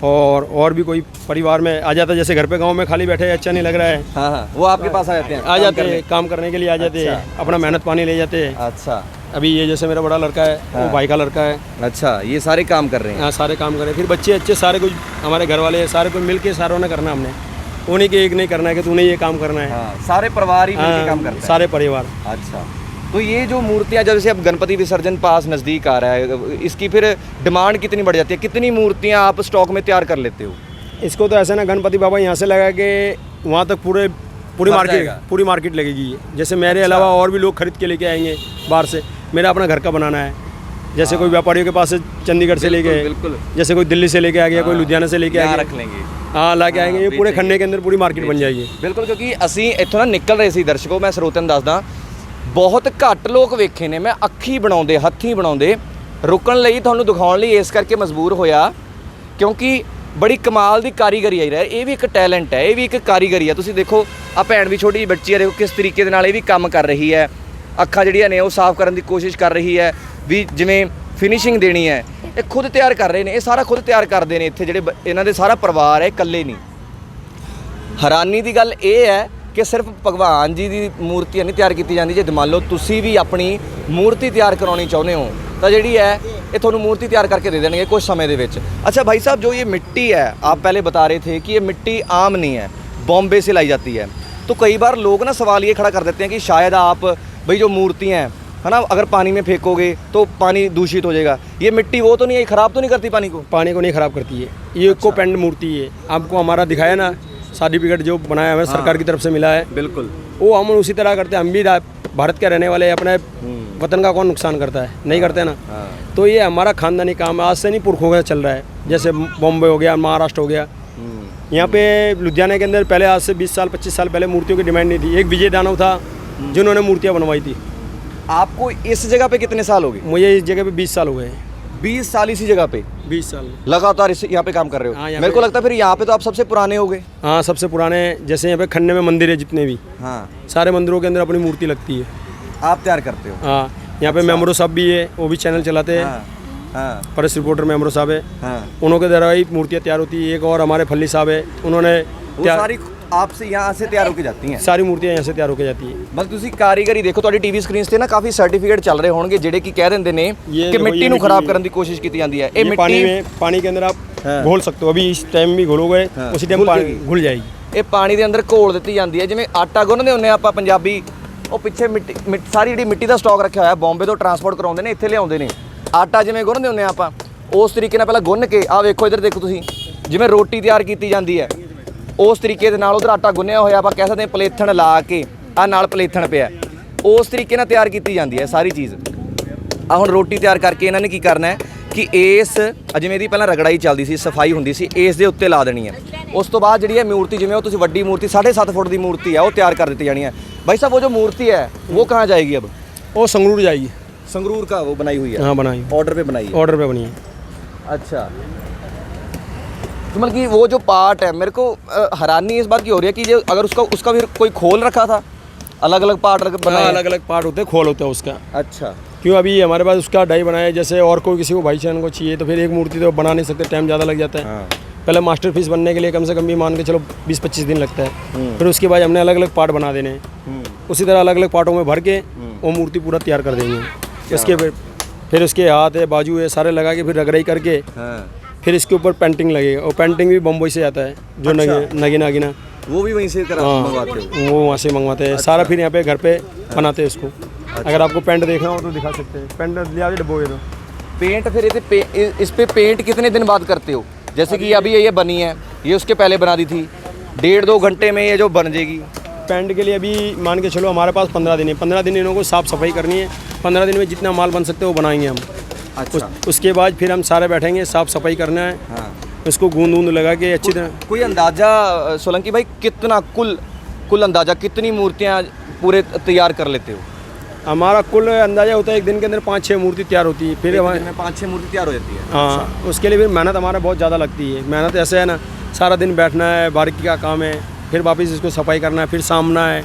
और भी कोई परिवार में आ जाता है। जैसे घर पे गांव में खाली बैठे अच्छा नहीं लग रहा है, हाँ, वो आपके पास आ जाते हैं? आ जाते हैं, काम करने के लिए आ जाते हैं, अपना मेहनत पानी ले जाते हैं। अच्छा, अभी ये जैसे मेरा बड़ा लड़का है, वो भाई का लड़का है। अच्छा, ये सारे काम कर रहे हैं? हाँ, सारे काम कर रहे हैं। फिर बच्चे अच्छे सारे कुछ हमारे घर वाले सारे को मिल के सारों ने करना। हमने वो नहीं कि एक नहीं करना है कि तूने ये काम करना है। हाँ, सारे परिवार ही मिलकर काम करते हैं? सारे परिवार। अच्छा, तो ये जो मूर्तियाँ जैसे अब गणपति विसर्जन पास नज़दीक आ रहा है, इसकी फिर डिमांड कितनी बढ़ जाती है? कितनी मूर्तियाँ आप स्टॉक में तैयार कर लेते हो? इसको तो ऐसा ना, गणपति बाबा यहाँ से लगा के वहाँ तक पूरी मार्केट लगेगी। जैसे मेरे अलावा और भी लोग खरीद के लेके आएंगे बाहर से। मेरा अपना घर का बनाना है। जैसे कोई व्यापारियों के पास से चंडीगढ़ से लेके, बिल्कुल, जैसे कोई दिल्ली से लेके आ गया, कोई लुधियाना से लेके आ गया, रख लेंगे। हाँ, ला के आएंगे। ये पूरे खन्ने के अंदर पूरी मार्केट बन जाएगी। बिल्कुल, क्योंकि ਅਸੀਂ ਇੱਥੋਂ ਨਾ ਨਿਕਲ ਰਹੇ ਸੀ ਦਰਸ਼ਕੋ, ਮੈਂ ਸਰੋਤਿਆਂ ਨੂੰ ਦੱਸਦਾ, ਬਹੁਤ ਘੱਟ ਲੋਕ ਵੇਖੇ ਨੇ ਮੈਂ ਅੱਖੀ ਬਣਾਉਂਦੇ, ਹੱਥੀਂ ਬਣਾਉਂਦੇ। ਰੁਕਣ ਲਈ ਤੁਹਾਨੂੰ ਦਿਖਾਉਣ ਲਈ ਇਸ ਕਰਕੇ ਮਜਬੂਰ ਹੋਇਆ ਕਿਉਂਕਿ ਬੜੀ ਕਮਾਲ ਦੀ ਕਾਰੀਗਰੀ ਆਈ ਰਿਹਾ। ਇਹ ਵੀ ਇੱਕ ਟੈਲੈਂਟ ਹੈ, ਇਹ ਵੀ ਇੱਕ ਕਾਰੀਗਰੀ ਹੈ। ਤੁਸੀਂ ਦੇਖੋ ਆ ਭੈਣ ਵੀ ਛੋਟੀ ਜਿਹੀ ਬੱਚੀ ਹੈ, ਦੇਖੋ ਕਿਸ ਤਰੀਕੇ ਦੇ ਨਾਲ ਇਹ ਵੀ ਕੰਮ ਕਰ ਰਹੀ ਹੈ। ਅੱਖਾਂ ਜਿਹੜੀਆਂ ਨੇ ਉਹ ਸਾਫ਼ ਕਰਨ ਦੀ ਕੋਸ਼ਿਸ਼ ਕਰ ਰਹੀ ਹੈ, ਵੀ ਜਿਵੇਂ ਫਿਨਿਸ਼ਿੰਗ ਦੇਣੀ ਹੈ। ਇਹ ਖੁਦ ਤਿਆਰ ਕਰ ਰਹੇ ਨੇ, ਇਹ ਸਾਰਾ ਖੁਦ ਤਿਆਰ ਕਰਦੇ ਨੇ ਇੱਥੇ ਜਿਹੜੇ ਇਹਨਾਂ ਦੇ ਸਾਰਾ ਪਰਿਵਾਰ ਹੈ, ਇਕੱਲੇ ਨਹੀਂ। ਹੈਰਾਨੀ ਦੀ ਗੱਲ ਇਹ ਹੈ ਕਿ ਸਿਰਫ ਭਗਵਾਨ ਜੀ ਦੀ ਮੂਰਤੀਆਂ ਨਹੀਂ ਤਿਆਰ ਕੀਤੀ ਜਾਂਦੀ। ਜੇ ਮੰਨ ਲਓ ਤੁਸੀਂ ਵੀ ਆਪਣੀ ਮੂਰਤੀ ਤਿਆਰ ਕਰਾਉਣੀ ਚਾਹੁੰਦੇ ਹੋ ਤਾਂ ਜਿਹੜੀ ਹੈ ये ਤੁਹਾਨੂੰ मूर्ति तैयार करके दे देंगे कुछ समय ਦੇ ਵਿੱਚ। अच्छा भाई साहब, जो ये मिट्टी है आप पहले बता रहे थे कि ये मिट्टी आम नहीं है, बॉम्बे से लाई जाती है, तो कई बार लोग ना सवाल ये खड़ा कर देते हैं कि शायद आप भाई जो मूर्तियाँ हैं है ना, अगर पानी में फेंकोगे तो पानी दूषित हो जाएगा। ये मिट्टी वो तो नहीं है, ख़राब तो नहीं करती पानी को? पानी को नहीं ख़राब करती है। ये इको पेंट मूर्ति है। आपको हमारा दिखाया ना सर्टिफिकेट जो बनाया हमें सरकार की तरफ से मिला है, बिल्कुल वो हम उसी तरह करते हैं। हम भी भारत के रहने वाले, अपने वतन का कौन नुकसान करता है? नहीं करते ना। तो ये हमारा खानदानी काम है, आज से नहीं पुरखों का चल रहा है। जैसे बॉम्बे हो गया, महाराष्ट्र हो गया, यहाँ पे लुधियाना के अंदर पहले आज से 20 साल 25 साल पहले मूर्तियों की डिमांड नहीं थी। एक विजय दानव था जिन्होंने मूर्तियाँ बनवाई थी। आपको इस जगह पे कितने साल हो गए? मुझे इस जगह पे 20 साल हो गए। 20 साल इसी जगह पे? 20 साल लगातार इस यहाँ पे काम कर रहे हो? हाँ, मेरे को लगता है फिर यहाँ पे तो आप सबसे पुराने हो गए। हाँ, सबसे पुराने। जैसे यहाँ पे खन्ने में मंदिर है जितने भी, हाँ, सारे मंदिरों के अंदर अपनी मूर्ति लगती है, आप तैयार करते हो? हाँ, यहाँ पे मेमरो साहब भी है, वो भी चैनल चलाते हैं। हाँ, प्रेस रिपोर्टर मेमरो साहब है, हाँ, उन्होंने द्वारा ही मूर्तियाँ तैयार होती है। एक और हमारे फल्ली साहब है, उन्होंने वो सारी आपसे यहाँ से तैयार होके जाती हैं? सारी मूर्तियाँ यहाँ से तैयार होके जाती है। बस ਤੁਸੀਂ ਕਾਰੀਗਰੀ ਦੇਖੋ, ਤੁਹਾਡੀ ਟੀਵੀ ਸਕਰੀਨਸ ਤੇ ਨਾ ਕਾਫੀ ਸਰਟੀਫਿਕੇਟ ਚੱਲ ਰਹੇ ਹੋਣਗੇ ਜਿਹੜੇ ਕਿ ਕਹਿ ਦਿੰਦੇ ਨੇ ਕਿ ਮਿੱਟੀ ਨੂੰ ਖਰਾਬ ਕਰਨ ਦੀ ਕੋਸ਼ਿਸ਼ ਕੀਤੀ ਜਾਂਦੀ ਹੈ। ਇਹ ਮਿੱਟੀ पानी के अंदर आप घोल सकते हो। अभी इस टाइम भी घोलोगे उसी टाइम घुल जाएगी। ਇਹ ਪਾਣੀ ਦੇ ਅੰਦਰ ਘੋਲ ਦਿੱਤੀ ਜਾਂਦੀ ਹੈ। ਜਿਵੇਂ ਆਟਾ ਗੁੰਨਦੇ ਹੁੰਦੇ ਆਪਾਂ ਪੰਜਾਬੀ, ਉਹ ਪਿੱਛੇ ਮਿੱਟੀ ਸਾਰੀ ਜਿਹੜੀ ਮਿੱਟੀ ਦਾ ਸਟਾਕ ਰੱਖਿਆ ਹੋਇਆ ਬੰਬੇ ਤੋਂ ਟਰਾਂਸਪੋਰਟ ਕਰਾਉਂਦੇ ਨੇ, ਇੱਥੇ ਲਿਆਉਂਦੇ ਨੇ। ਆਟਾ ਜਿਵੇਂ ਗੁੰਨਦੇ ਹੁੰਦੇ ਆਪਾਂ ਉਸ ਤਰੀਕੇ ਨਾਲ ਪਹਿਲਾਂ ਗੁੰਨ ਕੇ, ਆਹ ਵੇਖੋ ਇੱਧਰ ਦੇਖੋ ਤੁਸੀਂ, ਜਿਵੇਂ ਰੋਟੀ ਤਿਆਰ ਕੀਤੀ ਜਾਂਦੀ ਹੈ ਉਸ ਤਰੀਕੇ ਦੇ ਨਾਲ ਉਧਰ ਆਟਾ ਗੁੰਨਿਆ ਹੋਇਆ, ਆਪਾਂ ਕਹਿ ਸਕਦੇ ਹਾਂ ਪਲੇਥਣ ਲਾ ਕੇ, ਆਹ ਨਾਲ ਪਲੇਥਣ ਪਿਆ, ਉਸ ਤਰੀਕੇ ਨਾਲ ਤਿਆਰ ਕੀਤੀ ਜਾਂਦੀ ਹੈ ਸਾਰੀ ਚੀਜ਼। ਆਹ ਹੁਣ ਰੋਟੀ ਤਿਆਰ ਕਰਕੇ ਇਹਨਾਂ ਨੇ ਕੀ ਕਰਨਾ ਹੈ ਕਿ ਇਸ ਜਿਵੇਂ ਇਹਦੀ ਪਹਿਲਾਂ ਰਗੜਾਈ ਚੱਲਦੀ ਸੀ, ਸਫਾਈ ਹੁੰਦੀ ਸੀ, ਇਸ ਦੇ ਉੱਤੇ ਲਾ ਦੇਣੀ ਹੈ। ਉਸ ਤੋਂ ਬਾਅਦ ਜਿਹੜੀ ਹੈ ਮੂਰਤੀ, ਜਿਵੇਂ ਉਹ ਤੁਸੀਂ ਵੱਡੀ ਮੂਰਤੀ 7.5 ਫੁੱਟ ਦੀ ਮੂਰਤੀ ਹੈ, ਉਹ ਤਿਆਰ ਕਰ ਦਿੱਤੀ ਜਾਣੀ है। भाई साहब, वो जो मूर्ति है वो कहाँ जाएगी अब? वो संगरूर जाएगी। संगरूर का वो बनाई हुई है? हाँ, बनाई, ऑर्डर पे बनाई है? ऑर्डर पे बनी है। अच्छा, तो मतलब कि वो जो पार्ट है, मेरे को हैरानी इस बात की हो रही है कि जो अगर उसका भी कोई खोल रखा था, अलग अलग पार्ट बनाए? अलग अलग पार्ट होते हैं, खोल होता है उसका। अच्छा, क्यों अभी हमारे पास उसका डाई बनाया है। जैसे और कोई किसी को भाई बहन को चाहिए तो फिर एक मूर्ति तो बना नहीं सकते, टाइम ज़्यादा लग जाता है। पहले मास्टरपीस बनने के लिए कम से कम भी मान के चलो 20-25 दिन लगता है। फिर उसके बाद हमने अलग अलग पार्ट बना देने हैं, उसी तरह अलग अलग पार्टों में भर के वो मूर्ति पूरा तैयार कर देंगे। इसके फिर उसके हाथ है, बाजू है, सारे लगा के फिर रगड़ाई करके फिर इसके ऊपर पेंटिंग लगेगा। और पेंटिंग भी बम्बई से आता है, जो नगीना गिना वो भी वहीं से मंगवाते हो? वो वहाँ से मंगवाते हैं सारा, फिर यहाँ पे घर पे बनाते हैं इसको। अगर आपको पेंट देखना हो तो दिखा सकते हैं, पेंट लिया डब्बोगे तो। पेंट फिर इस पे पेंट कितने दिन बाद करते हो? जैसे कि अभी ये बनी है, ये उसके पहले बना दी थी, 1.5-2 घंटे में ये जो बन जाएगी। पेंट के लिए अभी मान के चलो हमारे पास 15 दिन है। 15 दिन इन्हों को साफ़ सफाई करनी है। 15 दिन में जितना माल बन सकते हैं वो बनाएंगे हम। अच्छा। उसके बाद फिर हम सारे बैठेंगे, साफ़ सफाई करना है। हाँ। उसको गूंद लगा के अच्छी तरह। कोई अंदाज़ा सोलंकी भाई कितना कुल अंदाज़ा कितनी मूर्तियाँ पूरे तैयार कर लेते हो? हमारा कुल अंदाज़ा होता है एक दिन के अंदर 5-6 मूर्ति तैयार होती है। फिर हमारे 5-6 मूर्ति तैयार हो जाती है। हाँ, उसके लिए फिर मेहनत हमारा बहुत ज़्यादा लगती है। मेहनत ऐसे है ना, सारा दिन बैठना है, बारीकी का काम है, फिर वापस इसको सफाई करना है, फिर सामना है।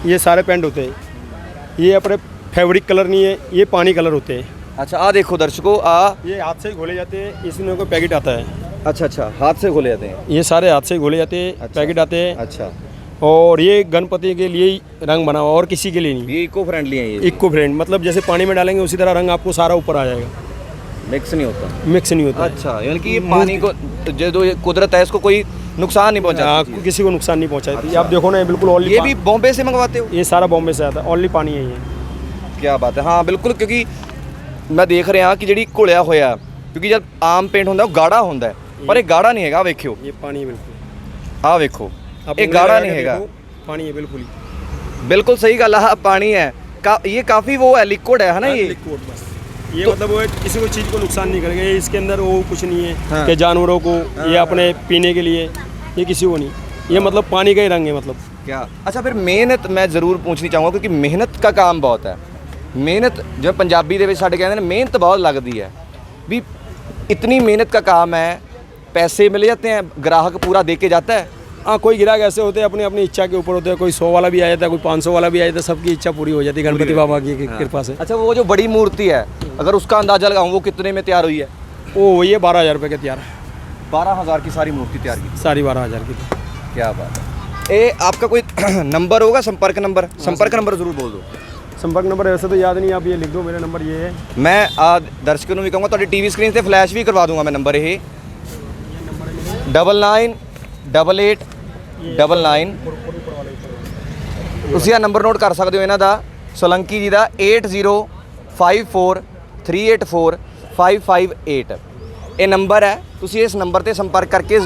ये सारे पेंट होते हैं। ये अपने फैब्रिक कलर नहीं है, ये पानी कलर होते हैं। अच्छा, आ देखो दर्शकों, ये हाथ से घोले जाते हैं, इसमें कोई पैकेट आता है। अच्छा, हाथ से घोले जाते हैं ये सारे, हाथ से घोले जाते हैं। अच्छा। पैकेट आते हैं। अच्छा। और ये गणपति के लिए ही रंग बना हुआ, और किसी के लिए नहीं। ये इको फ्रेंडली है? ये इको फ्रेंड मतलब जैसे पानी में डालेंगे उसी तरह रंग आपको सारा ऊपर आ जाएगा, मिक्स नहीं होता। मिक्स नहीं होता। अच्छा, यानी कि ये पानी को जो ये कुदरत है इसको कोई नुकसान नहीं पहुंचाती? किसी को नुकसान नहीं पहुंचाती। आप देखो ना, ये बिल्कुल ओनली। ये भी बॉम्बे से मंगवाते हो? ये सारा बॉम्बे से आता है, ओनली पानी है ये। क्या बात है। हाँ बिल्कुल, क्योंकि मैं देख ਰਿਹਾ कि ਜਿਹੜੀ ਘੁਲਿਆ ਹੋਇਆ, क्योंकि जब आम पेंट ਹੁੰਦਾ ਉਹ ਗਾੜਾ ਹੁੰਦਾ पर ये गाढ़ा नहीं हैगा। ਵੇਖਿਓ ये पानी है बिल्कुल, ਆ ਵੇਖੋ ਇਹ गाढ़ा नहीं हैगा, पानी है बिल्कुल ही। बिल्कुल सही गल है, पानी है। ये काफ़ी वो है, लिक्विड है ना? ये लिक्विड बस ये तो, मतलब वो किसी को चीज़ को नुकसान नहीं करेगा। ये इसके अंदर वो कुछ नहीं है। हाँ। कि जानवरों को ये अपने पीने के लिए, ये किसी को नहीं। ये मतलब पानी का ही रंग है मतलब। क्या? अच्छा, फिर मेहनत मैं ज़रूर पूछनी चाहूँगा, क्योंकि मेहनत का काम बहुत है। मेहनत जो पंजाबी ਦੇ ਵਿੱਚ ਸਾਡੇ ਕਹਿੰਦੇ ਨੇ मेहनत बहुत लगती है। भी इतनी मेहनत का काम है, पैसे मिल जाते हैं, ग्राहक पूरा दे के जाता है? हाँ, कोई ग्राहक ऐसे होते हैं अपनी अपनी इच्छा के ऊपर होते हैं। कोई 100 वाला भी आ जाता है, कोई 500 वाला भी आ जाता है। सबकी इच्छा पूरी हो जाती है गणपति बाबा की कृपा से। अच्छा, वो जो बड़ी मूर्ति है, अगर उसका अंदाजा लगाऊं, वो कितने में तैयार हुई है? वो वही है 12,000 रुपये का तैयार है। 12,000 की सारी मूर्ति तैयार की? सारी 12,000 की। क्या बात है। ये आपका कोई नंबर होगा, संपर्क नंबर? संपर्क नंबर ज़रूर बोल दो। संपर्क नंबर वैसे तो याद नहीं, आप ये लिख दो, मेरा नंबर ये है। मैं दर्शकों ਨੂੰ ਵੀ ਕਹੂੰਗਾ ਤੁਹਾਡੀ ਟੀਵੀ ਸਕਰੀਨ ਤੇ ਫਲੈਸ਼ ਵੀ ਕਰਵਾ ਦੂੰਗਾ ਮੈਂ ਨੰਬਰ ਇਹ 998899। ਤੁਸੀਂ ਇਹ ਨੰਬਰ ਨੋਟ ਕਰ ਸਕਦੇ ਹੋ ਇਹਨਾਂ ਦਾ, ਸੋਲੰਕੀ ਜੀ ਦਾ 8054384558। ਇਹ ਨੰਬਰ ਹੈ, ਤੁਸੀਂ ਇਸ ਨੰਬਰ ਤੇ ਸੰਪਰਕ ਕਰਕੇ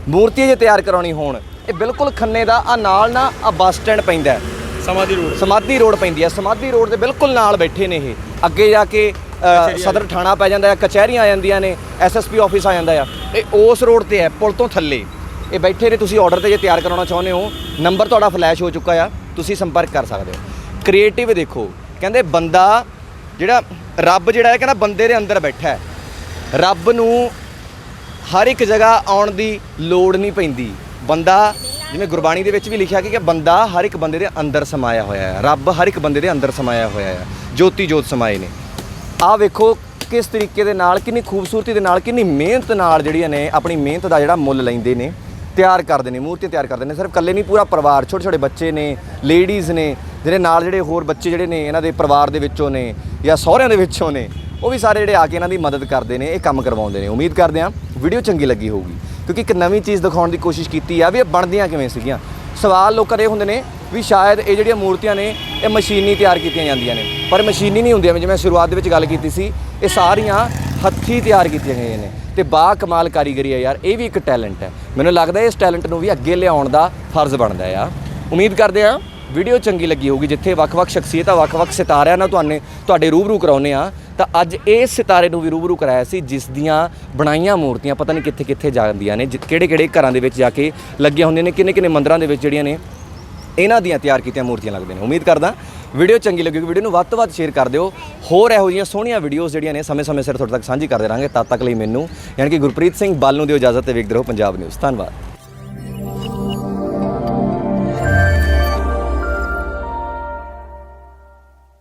ਮੂਰਤੀ ਜੇ ਤਿਆਰ ਕਰਾਉਣੀ ਹੋਣ। ਇਹ ਬਿਲਕੁਲ ਖੰਨੇ ਦਾ ਆ ਨਾਲ ਨਾ ਆ ਬੱਸ ਸਟੈਂਡ ਪੈਂਦਾ ਹੈ, समाधी रोड पैंदी है। समाधी रोड के बिल्कुल नाल बैठे ने। ये अगे जाके सदर थाना पै जाता है, कचहरियाँ आ जांदियां ने, SSP ऑफिस आ जाता है। ये उस रोड ते है, पुल तो थल्ले ये बैठे ने। तुसीं ऑर्डर ते जे तैयार कराउणा चाहुंदे हो, नंबर तुहाडा फ्लैश हो चुका है, तुसीं संपर्क कर सकते हो। क्रिएटिव देखो, कहंदे बंदा जिहड़ा रब जिहड़ा है, कहंदा बंदे दे अंदर बैठा है। रब नूं हर एक जगह आउण दी लोड़ नहीं पैंदी। बंदा जिवें गुरबाणी ਦੇ ਵਿੱਚ ਵੀ ਲਿਖਿਆ ਕਿ ਬੰਦਾ ਹਰ ਇੱਕ ਬੰਦੇ ਦੇ ਅੰਦਰ ਸਮਾਇਆ ਹੋਇਆ ਹੈ। ਰੱਬ ਹਰ ਇੱਕ ਬੰਦੇ ਦੇ ਅੰਦਰ ਸਮਾਇਆ ਹੋਇਆ ਹੈ, ਜੋਤੀ ਜੋਤ ਸਮਾਏ ਨੇ। ਆਹ ਵੇਖੋ ਕਿਸ ਤਰੀਕੇ ਦੇ ਨਾਲ, ਕਿੰਨੀ ਖੂਬਸੂਰਤੀ ਦੇ ਨਾਲ, ਕਿੰਨੀ ਮਿਹਨਤ ਨਾਲ ਜਿਹੜੀਆਂ ਨੇ ਆਪਣੀ ਮਿਹਨਤ ਦਾ ਜਿਹੜਾ ਮੁੱਲ ਲੈਂਦੇ ਨੇ, ਤਿਆਰ ਕਰਦੇ ਨੇ, ਮੂਰਤੀਆਂ ਤਿਆਰ ਕਰਦੇ ਨੇ। ਸਿਰਫ ਇਕੱਲੇ ਨਹੀਂ, ਪੂਰਾ ਪਰਿਵਾਰ, ਛੋਟੇ ਛੋਟੇ ਬੱਚੇ ਨੇ, ਲੇਡੀਜ਼ ਨੇ, ਜਿਹੜੇ ਨਾਲ ਜਿਹੜੇ ਹੋਰ ਬੱਚੇ ਜਿਹੜੇ ਨੇ ਇਹਨਾਂ ਦੇ ਪਰਿਵਾਰ ਦੇ ਵਿੱਚੋਂ ਨੇ ਜਾਂ ਸਹੁਰਿਆਂ ਦੇ ਵਿੱਚੋਂ ਨੇ, ਉਹ ਵੀ ਸਾਰੇ ਜਿਹੜੇ ਆ ਕੇ ਇਹਨਾਂ ਦੀ ਮਦਦ ਕਰਦੇ ਨੇ, ਇਹ ਕੰਮ ਕਰਵਾਉਂਦੇ ਨੇ। ਉਮੀਦ ਕਰਦੇ ਹਾਂ ਵੀਡੀਓ ਚੰਗੀ ਲੱਗੀ ਹੋਊਗੀ, ਕਿਉਂਕਿ ਇੱਕ ਨਵੀਂ ਚੀਜ਼ ਦਿਖਾਉਣ ਦੀ ਕੋਸ਼ਿਸ਼ ਕੀਤੀ ਆ ਵੀ ਇਹ ਬਣਦੀਆਂ ਕਿਵੇਂ ਸੀਗੀਆਂ। ਸਵਾਲ ਲੋਕਾਂ ਦੇ ਹੁੰਦੇ ਨੇ ਵੀ ਸ਼ਾਇਦ ਇਹ ਜਿਹੜੀਆਂ ਮੂਰਤੀਆਂ ਨੇ ਇਹ ਮਸ਼ੀਨੀ ਤਿਆਰ ਕੀਤੀਆਂ ਜਾਂਦੀਆਂ ਨੇ, ਪਰ ਮਸ਼ੀਨੀ ਨਹੀਂ ਹੁੰਦੀਆਂ। ਜਿਵੇਂ ਸ਼ੁਰੂਆਤ ਦੇ ਵਿੱਚ ਗੱਲ ਕੀਤੀ ਸੀ, ਇਹ ਸਾਰੀਆਂ ਹੱਥੀਂ ਤਿਆਰ ਕੀਤੀਆਂ ਗਈਆਂ ਨੇ ਤੇ ਬਾ ਕਮਾਲ ਕਾਰੀਗਰੀ ਹੈ ਯਾਰ। ਇਹ ਵੀ ਇੱਕ ਟੈਲੈਂਟ ਹੈ। ਮੈਨੂੰ ਲੱਗਦਾ ਇਸ ਟੈਲੈਂਟ ਨੂੰ ਵੀ ਅੱਗੇ ਲਿਆਉਣ ਦਾ ਫਰਜ਼ ਬਣਦਾ ਆ। ਉਮੀਦ ਕਰਦੇ ਹਾਂ ਵੀਡੀਓ ਚੰਗੀ ਲੱਗੀ ਹੋਊਗੀ, ਜਿੱਥੇ ਵੱਖ-ਵੱਖ ਸ਼ਖਸੀਅਤਾਂ, ਵੱਖ-ਵੱਖ ਸਿਤਾਰਿਆਂ ਨਾਲ ਤੁਹਾਡੇ ਰੂਬਰੂ ਕਰਾਉਂਦੇ ਆ। ਤਾਂ ਅੱਜ ਇਸ ਸਿਤਾਰੇ ਨੂੰ ਵੀ ਰੂਬਰੂ ਕਰਾਇਆ ਸੀ, ਜਿਸ ਦੀਆਂ ਬਣਾਈਆਂ ਮੂਰਤੀਆਂ ਪਤਾ ਨਹੀਂ ਕਿੱਥੇ ਕਿੱਥੇ ਜਾਂਦੀਆਂ ਨੇ, ਕਿਹੜੇ ਘਰਾਂ ਦੇ ਵਿੱਚ ਜਾ ਕੇ ਲੱਗੀਆਂ ਹੁੰਦੀਆਂ ਨੇ, ਕਿੰਨੇ ਮੰਦਰਾਂ ਦੇ ਵਿੱਚ ਜਿਹੜੀਆਂ ਨੇ ਇਹਨਾਂ ਦੀਆਂ ਤਿਆਰ ਕੀਤੀਆਂ ਮੂਰਤੀਆਂ ਲੱਗਦੀਆਂ ਨੇ। ਉਮੀਦ ਕਰਦਾ ਵੀਡੀਓ ਚੰਗੀ ਲੱਗੇਗੀ। ਵੀਡੀਓ ਨੂੰ ਵੱਧ ਤੋਂ ਵੱਧ ਸ਼ੇਅਰ ਕਰ ਦਿਓ। ਹੋਰ ਇਹੋ ਜਿਹੀਆਂ ਸੋਹਣੀਆਂ ਵੀਡੀਓਜ਼ ਜਿਹੜੀਆਂ ਨੇ ਸਮੇਂ-ਸਮੇਂ ਸਿਰ ਤੁਹਾਡੇ ਤੱਕ ਸਾਂਝੀ ਕਰਦੇ ਰਹਾਂਗੇ। ਤਦ ਤੱਕ ਲਈ ਮੈਨੂੰ ਯਾਨੀ ਕਿ ਗੁਰਪ੍ਰੀਤ ਸਿੰਘ ਬਾਲ ਨੂੰ ਦਿਓ ਇਜਾਜ਼ਤ ਤੇ ਵੇਖਦੇ ਰਹੋ ਪੰਜਾਬ ਨਿਊਜ਼। ਧੰਨਵਾਦ।